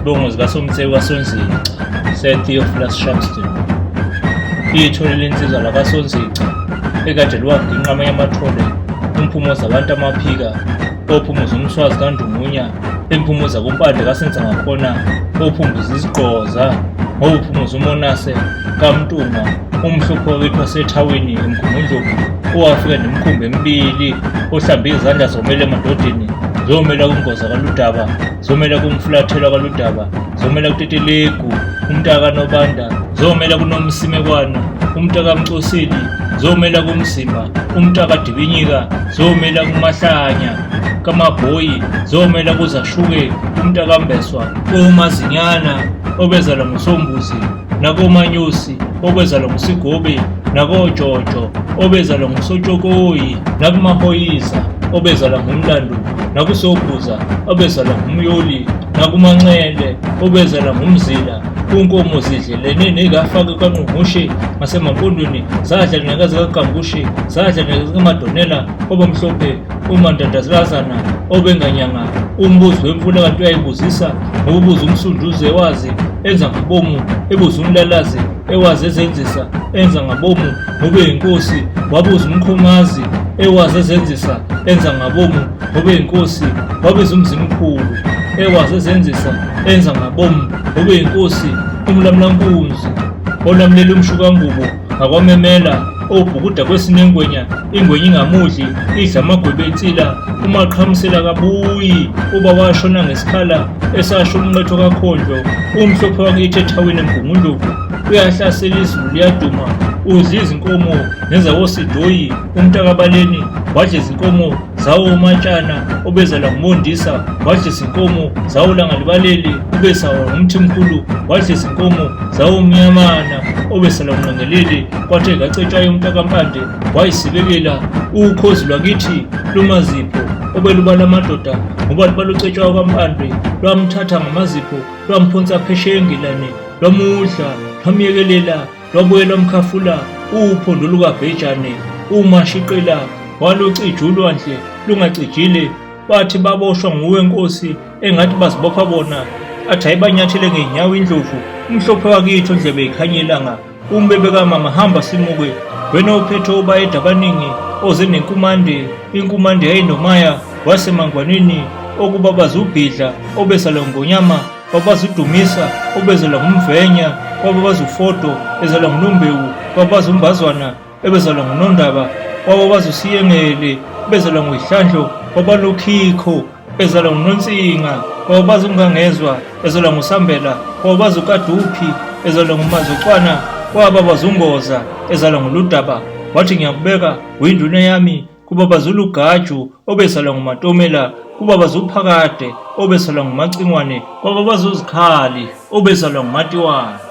Izibongo zikaSomtsewu kaSonzica, Sir Theophilus Shamston. Ithole lensizwa lakaSonzica ekade liwaginqa amanye amathole umphumoza abantu amaphika, ophumuza umswazi kaNdumunya, emphumuza kumpande kaSenzangakhona, ophumuza isigqoza, ophumuza uMonase kaMntunga, umhlupho wethu waseThaweni eMgungundlovu, owafika nemikhumbi emibili, ohlambe izandla zomele emadodeni, zomela kungoza kaLudaba, zomela kumfulathela kaLudaba, zomela kuTetelegu, umntaka kaNobanda, zomela kuNomsimekwana, umntaka kaMcoseli, zomela kumzimba, umntaka Dibinyika, zomela kuMahlanya kaMabhoyi, zomela kuZashuke, umntaka kaMbeswa, koMazinyana obezalwa nguSombuzi, nakoManyosi obezalwa nguSigobe, nakoJojo obezalwa nguSotshokoyi, nakuMahoyisa obezalwa nguMlando, nakuSobhuza obezalwa nguMyoli, nakuMancele obezalwa nguMzila. Kunkomo zidlelene negafaka kaNgqungqushe ngasemampondweni, zadla nekazi kaGambushe, zadla nekazi kaMadonela obamhlophe, uMandandazazana obenganyanga, umbuzi wemfula kanti uyayibuzisa, ngokubuza umsunduze ewazi, enza ngabomu, ebuza umlalazi ewazi ezenzisa, enza ngabomu, ngobe yinkosi, wabuza umkhomazi ewazi ezenzisa, enza ngabomu, ngobe yinkosi, wabiza umzimkhulu ewazi ezenzisa, enza ngabomu, ngobe yinkosi, umlamlankunzi olamulela umshukangubo ngakwamemela, obhukuda kwesinengwenya, ingwenya ingamudli, idla amagwebe ensila, umaqhamusela kabuyi, uba washona ngesikhala, esasho umnqetho kaKhondlo, umhlophe wakithi eThaweni eMgungundlovu, uyahlasela izulu liyaduma, udla izinkomo nezawosidoyi, umntakabaleni wadla izinkomo zawo uMatshana obezalwa nguMondisa, wadla izinkomo zawo Langalibalele obesawa ngumthimkhulu, wadla izinkomo zawo uMnyamana obesala nguNgqengelele, kwathe kacetshayo umntakampande wayisibekela ukhozi lwakithi luMazipho obelubala amadoda, ngoba lubalucetshwayo kaMpandwe, lwamthatha ngamazipho, lwamphonsa phesheya eNgilane, lwamudla, lwamyekelela, lwabuye lwamkhafula uphondo lukaBhejane, uMashiqela walucija ulwandle lungacijile, bathi baboshwa nguwe Nkosi, engathi bazibopha bona, athi ayibanyathele ngeenyawo indlovu, umhlophe wakithi ondlebe ikhanyelanga, umbebe kamama hamba simukwe, wena ophethe obayeda abaningi, oze nenkumande, inkumande yayinomaya, wasemangwaneni, okubabaza ubhidla obezalwa ngonyama, babaza udumisa obezalwa ngumvenya, kwababaza ufoto ezalwa nguNombewu, kwabaza umbazwana ebezalwa nguNondaba, kwababaza uSiyengele bezalwa nguHlandlo, kwabalokhikho ezalwa nguNonsinga, kwababaza uMngangezwa ezalwa nguSambela, kwababaza uKaduphi ezalwa nguMazocwana, kwababaza uNgoza ezalwa nguLudaba, wathi ngiyakubeka uyinduna yami, kubabaza uLugaju obezalwa nguMatomela, kubabaza uPhakade obezalwa nguMacingwane, kwababaza uZikhali obezalwa nguMatiwane.